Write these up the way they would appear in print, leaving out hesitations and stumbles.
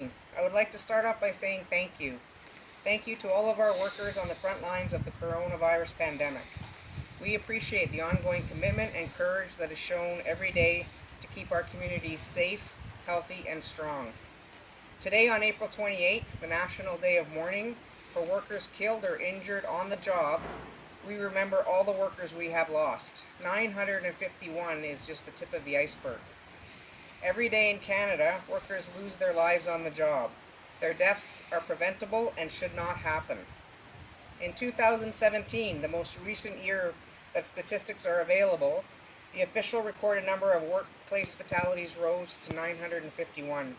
I would like to start off by saying thank you. Thank you to all of our workers on the front lines of the coronavirus pandemic. We appreciate the ongoing commitment and courage that is shown every day to keep our communities safe, healthy, and strong. Today, on April 28th, the National Day of Mourning for workers killed or injured on the job, we remember all the workers we have lost. 951 is just the tip of the iceberg. Every day in Canada, workers lose their lives on the job. Their deaths are preventable and should not happen. In 2017, the most recent year that statistics are available, the official recorded number of workplace fatalities rose to 951.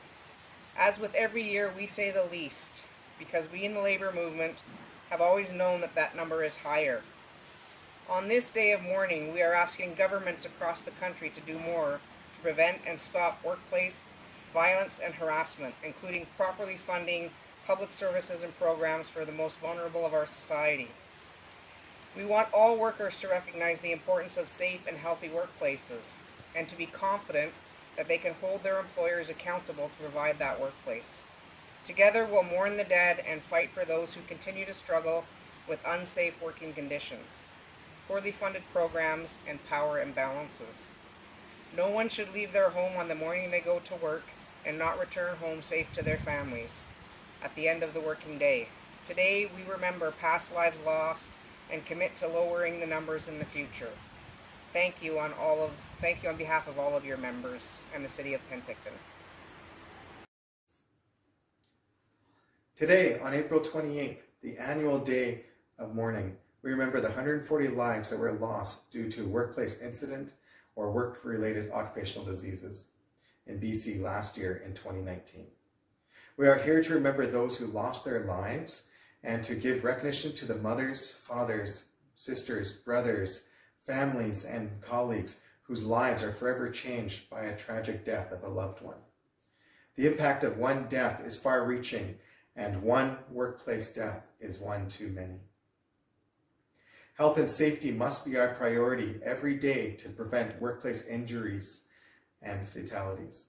As with every year, we say the least, because we in the labor movement have always known that that number is higher. On this day of mourning, we are asking governments across the country to do more to prevent and stop workplace violence and harassment, including properly funding public services and programs for the most vulnerable of our society. We want all workers to recognize the importance of safe and healthy workplaces and to be confident that they can hold their employers accountable to provide that workplace. Together, we'll mourn the dead and fight for those who continue to struggle with unsafe working conditions, poorly funded programs, and power imbalances. No one should leave their home on the morning they go to work and not return home safe to their families at the end of the working day. Today, we remember past lives lost and commit to lowering the numbers in the future. Thank you on behalf of all of your members and the City of Penticton. Today, on April 28th, the annual day of mourning, we remember the 140 lives that were lost due to workplace incident or work-related occupational diseases in BC last year in 2019. We are here to remember those who lost their lives and to give recognition to the mothers, fathers, sisters, brothers, families, and colleagues whose lives are forever changed by a tragic death of a loved one. The impact of one death is far-reaching, and one workplace death is one too many. Health and safety must be our priority every day to prevent workplace injuries and fatalities.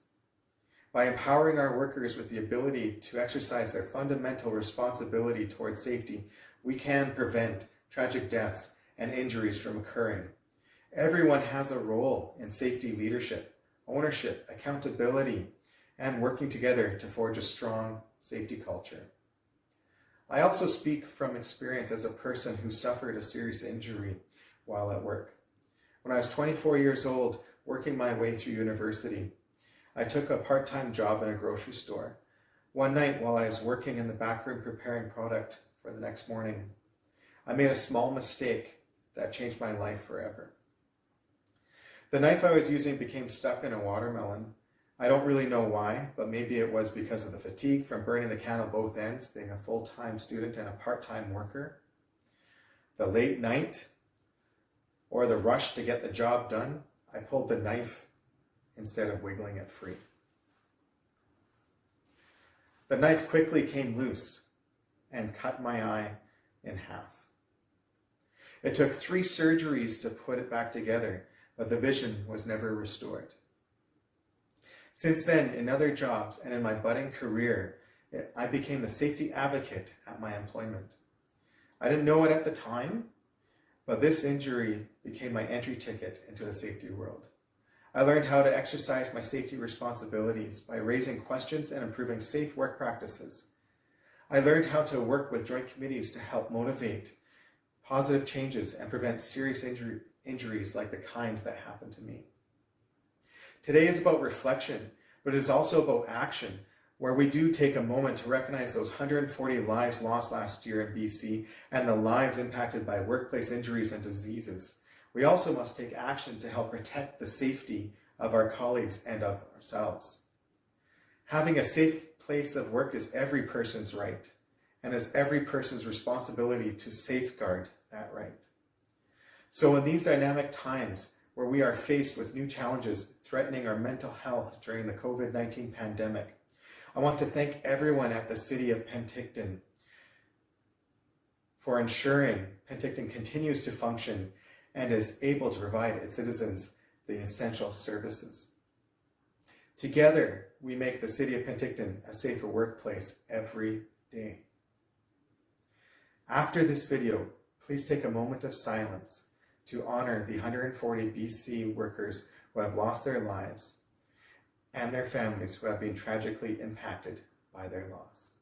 By empowering our workers with the ability to exercise their fundamental responsibility towards safety, we can prevent tragic deaths and injuries from occurring. Everyone has a role in safety leadership, ownership, accountability, and working together to forge a strong safety culture. I also speak from experience as a person who suffered a serious injury while at work. When I was 24 years old, working my way through university, I took a part-time job in a grocery store. One night while I was working in the back room preparing product for the next morning, I made a small mistake that changed my life forever. The knife I was using became stuck in a watermelon. I don't really know why, but maybe it was because of the fatigue from burning the can on both ends, being a full-time student and a part-time worker, the late night, or the rush to get the job done. I pulled the knife instead of wiggling it free. The knife quickly came loose and cut my eye in half. It took 3 surgeries to put it back together, but the vision was never restored. Since then, in other jobs and in my budding career, I became the safety advocate at my employment. I didn't know it at the time, but this injury became my entry ticket into the safety world. I learned how to exercise my safety responsibilities by raising questions and improving safe work practices. I learned how to work with joint committees to help motivate positive changes and prevent serious injuries like the kind that happened to me. Today is about reflection, but it is also about action, where we do take a moment to recognize those 140 lives lost last year in BC and the lives impacted by workplace injuries and diseases. We also must take action to help protect the safety of our colleagues and of ourselves. Having a safe place of work is every person's right, and is every person's responsibility to safeguard that right. So in these dynamic times where we are faced with new challenges threatening our mental health during the COVID-19 pandemic, I want to thank everyone at the City of Penticton for ensuring Penticton continues to function and is able to provide its citizens the essential services. Together, we make the City of Penticton a safer workplace every day. After this video, please take a moment of silence to honor the 140 BC workers who have lost their lives and their families who have been tragically impacted by their loss.